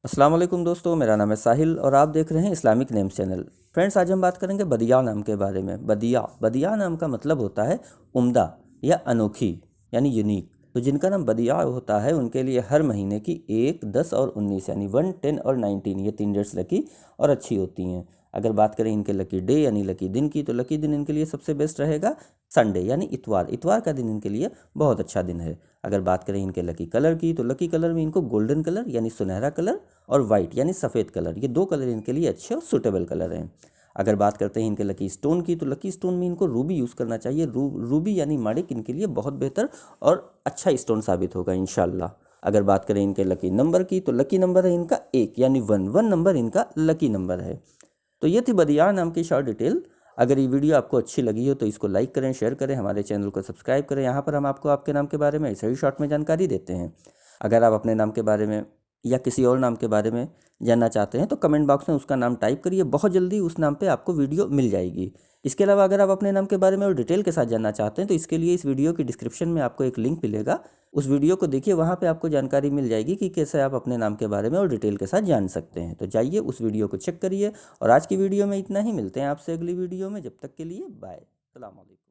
अस्सलाम वालेकुम दोस्तों, मेरा नाम है साहिल और आप देख रहे हैं इस्लामिक नेम्स चैनल। फ्रेंड्स, आज हम बात करेंगे बदिया नाम के बारे में। बदिया बदिया नाम का मतलब होता है उम्दा या अनोखी, यानी यूनिक। तो जिनका नाम बदिया होता है उनके लिए हर महीने की 1, 10 और 19 यानी 1, 10 और 19 ये 3 डेट्स लकी और अच्छी होती हैं। अगर बात करें इनके लकी डे यानी लकी दिन की, तो लकी दिन इनके लिए सबसे बेस्ट रहेगा संडे यानी इतवार। इतवार का दिन इनके लिए बहुत अच्छा दिन है। अगर बात करें इनके लकी कलर की, तो लकी कलर में इनको गोल्डन कलर यानी सुनहरा कलर और वाइट यानी सफ़ेद कलर, ये 2 कलर इनके लिए अच्छे और सूटेबल कलर हैं। अगर बात करते हैं इनके लकी स्टोन की, तो लकी स्टोन में इनको रूबी यूज़ करना चाहिए। रूबी यानी माणिक इनके लिए बहुत बेहतर और अच्छा स्टोन साबित होगा इंशाल्लाह। अगर बात करें इनके लकी नंबर की, तो लकी नंबर है इनका 1 यानी 1 नंबर इनका लकी नंबर है। तो ये थी बदियान नाम की शॉर्ट डिटेल। अगर ये वीडियो आपको अच्छी लगी हो तो इसको लाइक करें, शेयर करें, हमारे चैनल को सब्सक्राइब करें। यहाँ पर हम आपको आपके नाम के बारे में ऐसे ही शॉर्ट में जानकारी देते हैं। अगर आप अपने नाम के बारे में या किसी और नाम के बारे में जानना चाहते हैं तो कमेंट बॉक्स में उसका नाम टाइप करिए, बहुत जल्दी उस नाम पे आपको वीडियो मिल जाएगी। इसके अलावा अगर आप अपने नाम के बारे में और डिटेल के साथ जानना चाहते हैं तो इसके लिए इस वीडियो की डिस्क्रिप्शन में आपको एक लिंक मिलेगा, उस वीडियो को देखिए, वहाँ पे आपको जानकारी मिल जाएगी कि कैसे आप अपने नाम के बारे में और डिटेल के साथ जान सकते हैं। तो जाइए उस वीडियो को चेक करिए। और आज की वीडियो में इतना ही, मिलते हैं आपसे अगली वीडियो में। जब तक के लिए बाय, सलाम अलैकुम।